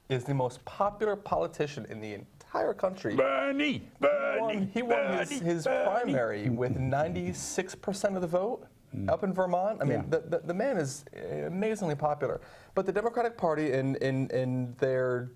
is the most popular politician in the entire country. Bernie! He won his primary with 96% of the vote up in Vermont. I mean, the man is amazingly popular. But the Democratic Party, in their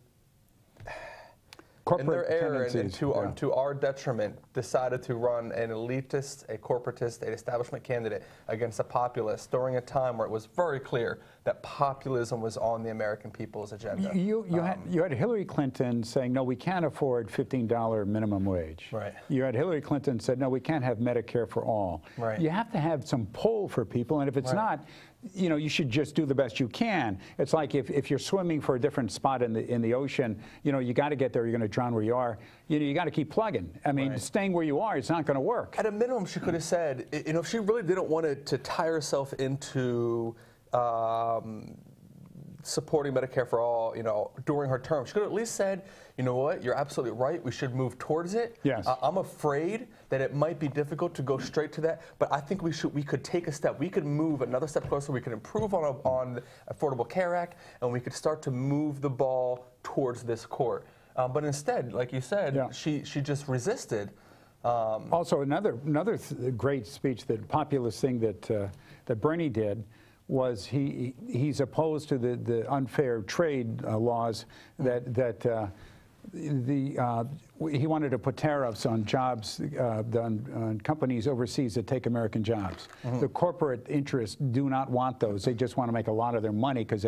in their error and tendencies, to our detriment, decided to run an elitist, a corporatist, an establishment candidate against a populist during a time where it was very clear that populism was on the American people's agenda. You had Hillary Clinton saying, no, we can't afford $15 minimum wage. Right. You had Hillary Clinton said, no, we can't have Medicare for all. Right. You have to have some pull for people, and if it's not, you know, you should just do the best you can. It's like if you're swimming for a different spot in the ocean, you know, you got to get there. You're going to drown where you are. You know, you got to keep plugging. I mean, staying where you are, it's not going to work. At a minimum, she could have said, you know, if she really didn't want to tie herself into supporting Medicare for all, you know, during her term, she could have at least said, you know what, you're absolutely right, we should move towards it. Yes. I'm afraid that it might be difficult to go straight to that, but I think we could take a step. We could move another step closer. We could improve on the Affordable Care Act, and we could start to move the ball towards this court. But instead, like you said, she just resisted. Also, another great speech, that populist thing that Bernie did, was he's opposed to the unfair trade laws he wanted to put tariffs on jobs, on companies overseas that take American jobs. The corporate interests do not want those. They just want to make a lot of their money because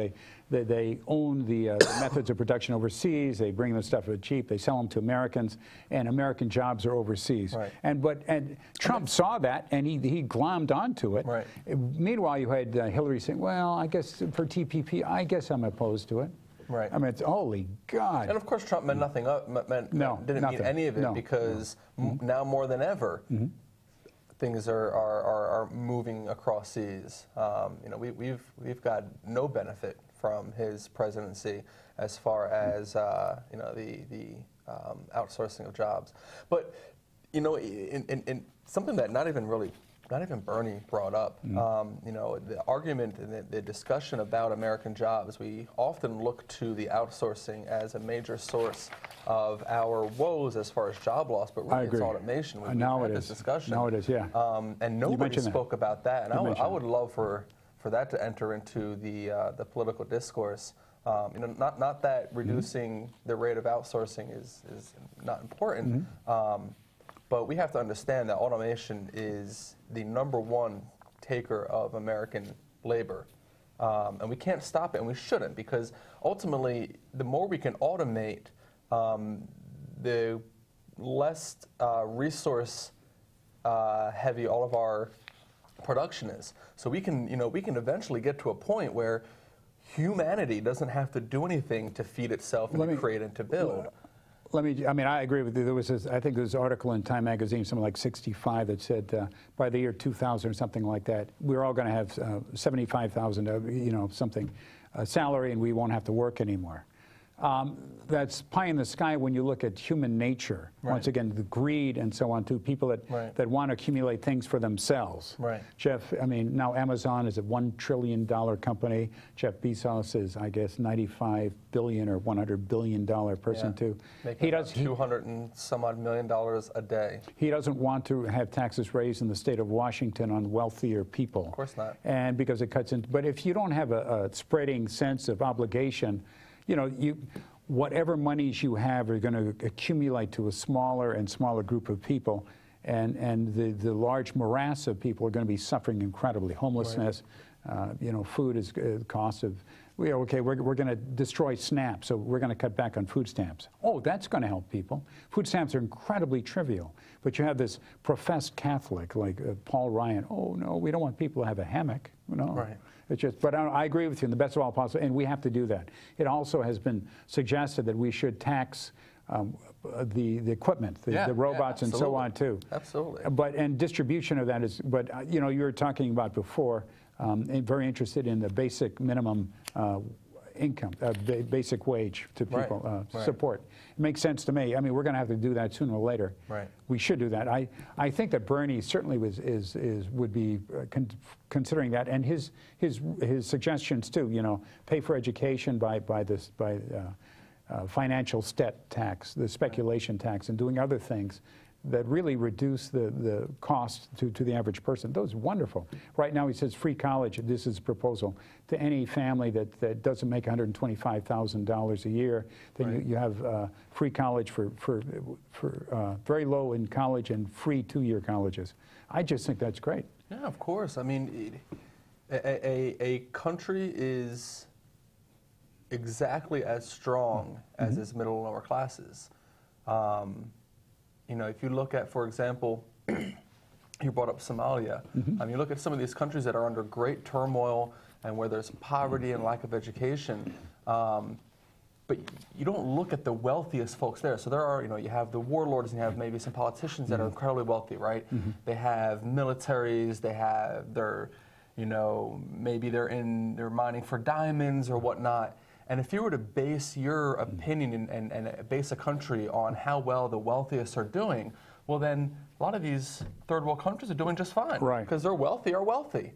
they own the methods of production overseas. They bring the stuff cheap. They sell them to Americans, and American jobs are overseas. Right. And Trump saw that, and he glommed onto it. Right. Meanwhile, you had Hillary saying, well, I guess for TPP, I guess I'm opposed to it. Right. I mean, it's holy God. And of course, Trump meant nothing up. Didn't mean any of it because now more than ever, things are moving across seas. You know, we've got no benefit from his presidency as far as you know, the outsourcing of jobs. But you know, in something that not even Bernie brought up, you know, the argument and the discussion about American jobs, we often look to the outsourcing as a major source of our woes as far as job loss, but really it's automation. We've had this discussion. Now it is, yeah. And nobody spoke about that. And I would love for that to enter into the political discourse. You know, not that reducing the rate of outsourcing is not important, but we have to understand that automation is the #1 taker of American labor. And we can't stop it, and we shouldn't, because ultimately, the more we can automate, the less resource heavy all of our production is. So we can eventually get to a point where humanity doesn't have to do anything to feed itself and to create and to build. I mean, I agree with you. There was I think there was an article in Time magazine, something like 65, that said by the year 2000 or something like that, we're all going to have 75,000, you know, something salary, and we won't have to work anymore. That's pie in the sky when you look at human nature. Right. Once again, the greed and so on, too. People that want to accumulate things for themselves. Right. Jeff, I mean, now Amazon is a $1 trillion company. Jeff Bezos is, I guess, $95 billion or $100 billion person, too. Making about $200 and some odd million a day. He doesn't want to have taxes raised in the state of Washington on wealthier people. Of course not. And because it cuts in. But if you don't have a spreading sense of obligation, you know, whatever monies you have are going to accumulate to a smaller and smaller group of people, and the large morass of people are going to be suffering incredibly. Homelessness, you know, food is cost of. We're going to destroy SNAP, so we're going to cut back on food stamps. Oh, that's going to help people. Food stamps are incredibly trivial, but you have this professed Catholic like Paul Ryan. Oh no, we don't want people to have a hammock. No. Right. It's just, but I agree with you in the best of all possible, and we have to do that. It also has been suggested that we should tax the equipment, the robots, and so on too. Absolutely. And distribution of that is. But you know, you were talking about before. Very interested in the basic minimum income, basic wage to people support. It makes sense to me. I mean, we're going to have to do that sooner or later. Right. We should do that. I think that Bernie certainly would be considering that, and his suggestions too. You know, pay for education by financial tax, the speculation tax, and doing other things that really reduce the cost to the average person. Those are wonderful. Right now he says free college, this is a proposal, to any family that doesn't make $125,000 a year, then you have free college for very low in college and free 2-year colleges. I just think that's great. Yeah, of course. I mean, a country is exactly as strong as its middle and lower classes. You know, if you look at, for example, you brought up Somalia. You look at some of these countries that are under great turmoil and where there's poverty and lack of education, but you don't look at the wealthiest folks there. So there are, you know, you have the warlords and you have maybe some politicians that are incredibly wealthy, right? They have militaries, they have their, you know, maybe they're mining for diamonds or whatnot. And if you were to base your opinion and base a country on how well the wealthiest are doing, well then a lot of these third world countries are doing just fine. Right. Because they're wealthy are wealthy.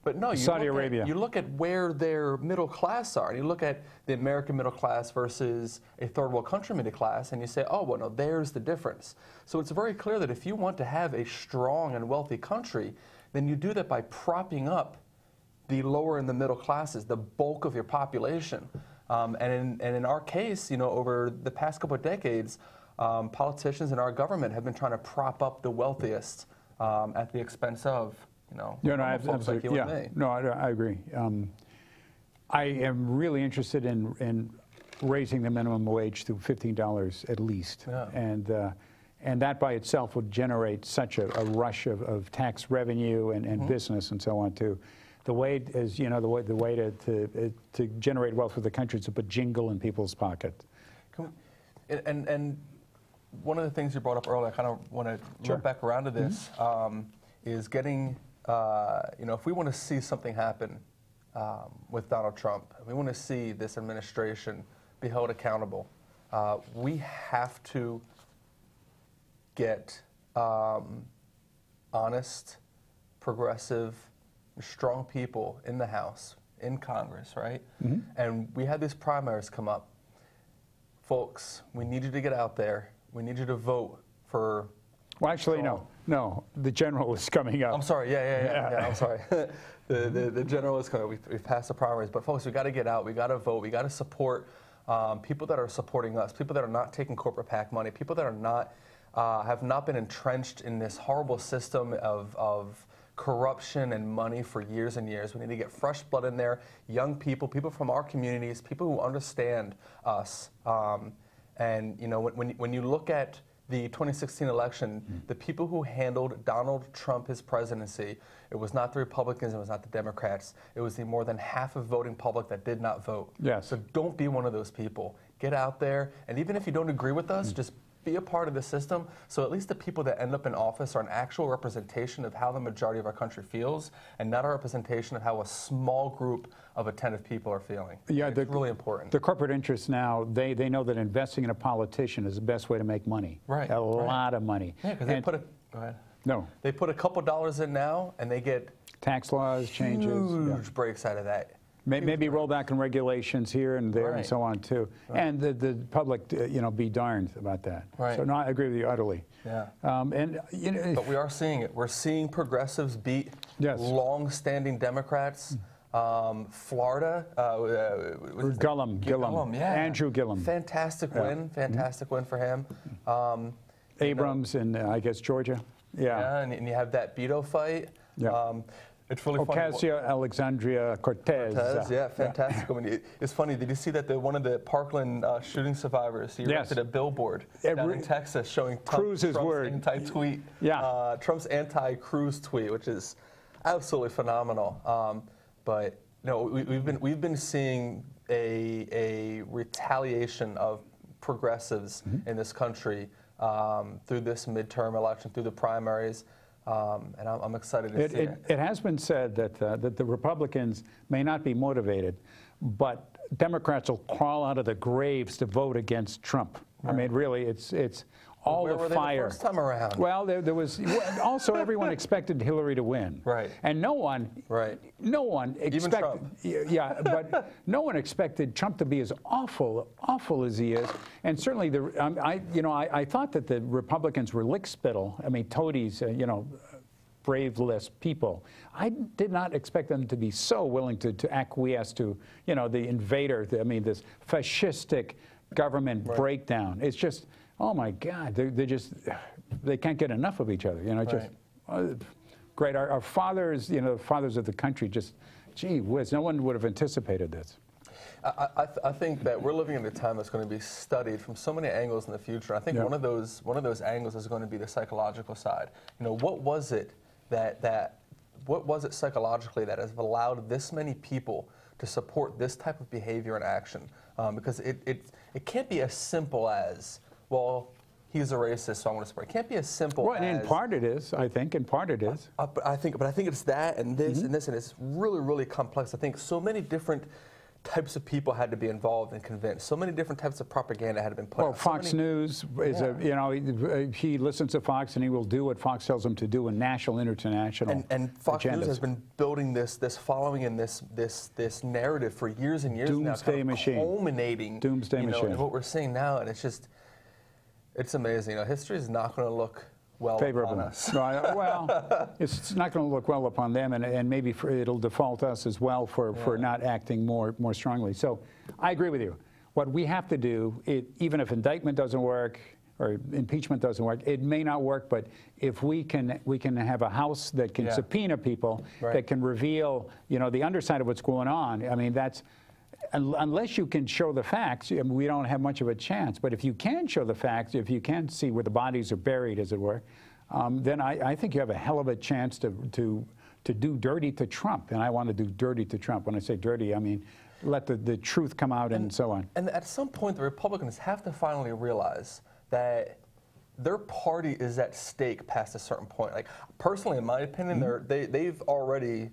But no, you look at where their middle class are, and you look at the American middle class versus a third world country middle class, and you say, oh, well, no, there's the difference. So it's very clear that if you want to have a strong and wealthy country, then you do that by propping up the lower and the middle classes, the bulk of your population. And in our case, you know, over the past couple of decades, politicians in our government have been trying to prop up the wealthiest at the expense of, you know, folks like you and me. No, I agree. I am really interested in raising the minimum wage to $15 at least, and that by itself would generate such a rush of tax revenue and business and so on too. The way is, you know, the way to generate wealth for the country is to put jingle in people's pocket. And one of the things you brought up earlier, I kind of want to loop back around to this, is getting, you know, if we want to see something happen with Donald Trump, if we want to see this administration be held accountable, we have to get honest, progressive, strong people in the House, in Congress, right? And we had these primaries come up. Folks, we need you to get out there. We need you to vote for... Well, actually, no. The general is coming up. I'm sorry, yeah, I'm sorry. the general is coming. We've passed the primaries. But folks, we got to get out. We got to vote. We got to support people that are supporting us, people that are not taking corporate PAC money, people that are not, have not been entrenched in this horrible system of corruption and money for years and years. We need to get fresh blood in there, young people, people from our communities, people who understand us. And you know, when you look at the 2016 election, the people who handled Donald Trump, his presidency, it was not the Republicans, it was not the Democrats, it was the more than half of voting public that did not vote. Yes. So don't be one of those people. Get out there, and even if you don't agree with us, just be a part of the system, so at least the people that end up in office are an actual representation of how the majority of our country feels, and not a representation of how a small group of attentive people are feeling. Yeah, it's really important. The corporate interests now, they know that investing in a politician is the best way to make money. Right. A lot of money. Yeah, because they put go ahead. No. They put a couple dollars in now, and they get tax laws, changes. Huge breaks out of that. Maybe roll back in regulations here and there and so on too, and the public, you know, be darned about that. Right. So no, I agree with you utterly. Yeah. And you know, but we are seeing it. We're seeing progressives beat long-standing Democrats. Florida, Gillum, yeah. Andrew Gillum. Fantastic win, fantastic win for him. Abrams in I guess Georgia. Yeah, and you have that Beto fight. Yeah. It's really funny. Ocasio-Cortez. Yeah, fantastic. I mean, it's funny. Did you see that one of the Parkland shooting survivors, he erected a billboard down in Texas showing Trump's anti-tweet, Trump's anti-Cruz tweet, which is absolutely phenomenal. But no, we've been seeing a retaliation of progressives in this country through this midterm election, through the primaries. And I'm excited to see it. It has been said that the Republicans may not be motivated, but Democrats will crawl out of the graves to vote against Trump. Right. I mean, really, it's all Where the were they fire. the first time around? Well, there was also everyone expected Hillary to win. Right. And no one expected. Trump. Yeah, but no one expected Trump to be as awful as he is. And certainly, I thought that the Republicans were lickspittle. I mean, toadies. Braveless people. I did not expect them to be so willing to acquiesce to, the invader. This fascistic government breakdown. It's just, oh my God, they can't get enough of each other. Great. Our fathers, fathers of the country, just, gee whiz, no one would have anticipated this. I think that we're living in a time that's going to be studied from so many angles in the future. I think one of those angles is going to be the psychological side. What was it what was it psychologically that has allowed this many people to support this type of behavior and action? Because it can't be as simple as, well, he's a racist, so I want to support. It can't be as simple as... In part it is, I think. In part it is. But I think it's that and this and this, and it's really, really complex. I think so many different types of people had to be involved and convinced. So many different types of propaganda had to be put out. Well, Fox News is he listens to Fox and he will do what Fox tells him to do in national, international and Fox agendas. News has been building this following and this narrative for years and years Doomsday now, machine. Culminating Doomsday machine. in what we're seeing now, and it's amazing. History is not going to look well favorable upon us. Well, it's not going to look well upon them, and maybe it'll default us as well for not acting more strongly. So I agree with you. What we have to do, even if indictment doesn't work or impeachment doesn't work, it may not work, but if we can have a House that can subpoena people, that can reveal the underside of what's going on. I mean, that's... Unless you can show the facts, we don't have much of a chance. But if you can show the facts, if you can see where the bodies are buried, as it were, then I think you have a hell of a chance to do dirty to Trump. And I want to do dirty to Trump. When I say dirty, I mean let the truth come out and so on. And at some point, the Republicans have to finally realize that their party is at stake past a certain point. Like, personally, in my opinion, they've already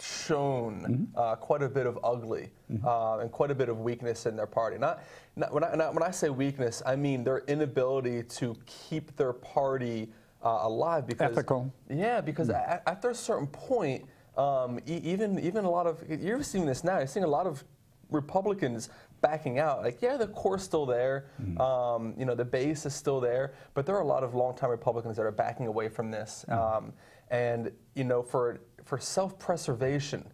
shown quite a bit of ugly and quite a bit of weakness in their party. When I say weakness, I mean their inability to keep their party alive. Because, ethical. Yeah, because after a certain point, even a lot of, you're seeing this now, you're seeing a lot of Republicans backing out. Like, yeah, the core's still there, the base is still there, but there are a lot of longtime Republicans that are backing away from this. And for self-preservation,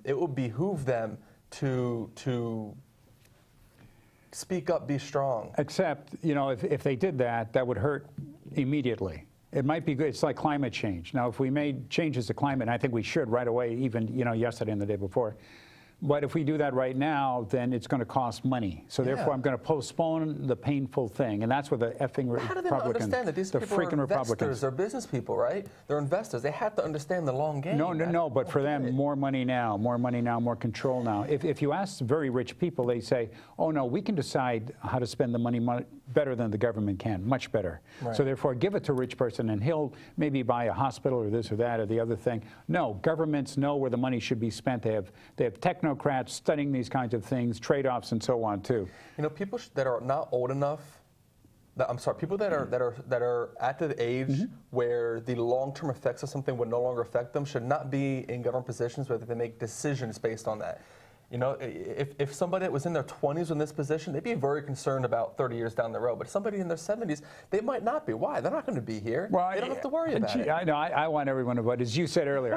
it would behoove them to speak up, be strong. Except, if they did that, that would hurt immediately. It might be good. It's like climate change. Now, if we made changes to climate, and I think we should right away, even yesterday and the day before. But if we do that right now, then it's going to cost money. So therefore, I'm going to postpone the painful thing, and that's what the effing Republicans. How do they not understand that these people are investors? They're business people, right? They're investors. They have to understand the long game. No. But for them, more money now, more control now. If you ask very rich people, they say, "Oh no, we can decide how to spend the money better than the government can, much better. Right. So therefore, give it to a rich person, and he'll maybe buy a hospital or this or that or the other thing." No, governments know where the money should be spent. They have technocrats studying these kinds of things, trade-offs, and so on too. People that are not old enough. People that are at the age where the long-term effects of something would no longer affect them should not be in government positions where they make decisions based on that. If somebody that was in their 20s in this position, they'd be very concerned about 30 years down the road. But somebody in their 70s, they might not be. Why? They're not going to be here. Well, they don't have to worry about it. I know. I want everyone to vote. As you said earlier,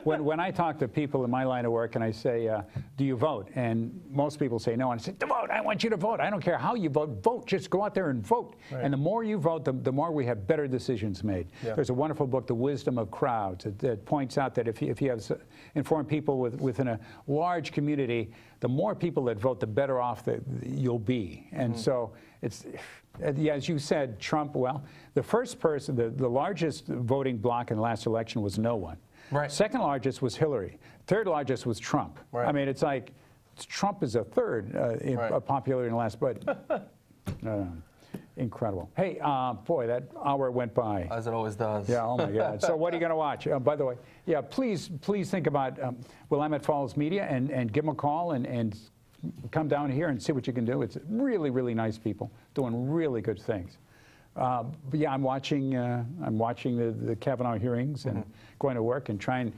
when I talk to people in my line of work and I say, do you vote? And most people say no. And I say, to vote. I want you to vote. I don't care how you vote. Vote. Just go out there and vote. Right. And the more you vote, the more we have better decisions made. Yeah. There's a wonderful book, The Wisdom of Crowds, that points out that if you have informed people within a large community, the more people that vote, the better off that you'll be. And so it's, as you said, Trump, well, the first person, the largest voting bloc in the last election was no one. Right. Second largest was Hillary. Third largest was Trump. Right. I mean, it's like Trump is a third popular in the last, but incredible. Hey, boy, that hour went by. As it always does. Yeah, oh my God. So what are you going to watch? By the way, yeah, please think about Willamette Falls Media and give them a call and come down here and see what you can do. It's really, really nice people doing really good things. But yeah, I'm watching the Kavanaugh hearings and going to work and trying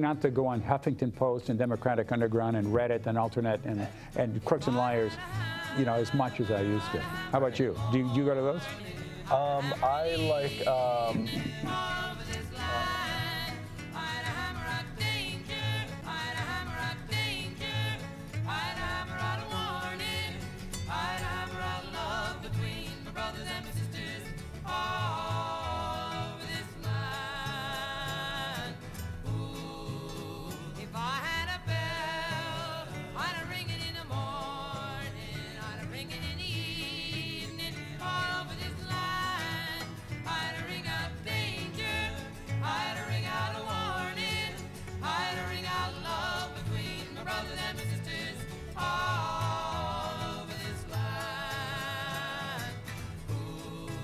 not to go on Huffington Post and Democratic Underground and Reddit and Alternate and Crooks and Liars, you know, as much as I used to. How about you? Do you go to those? I like.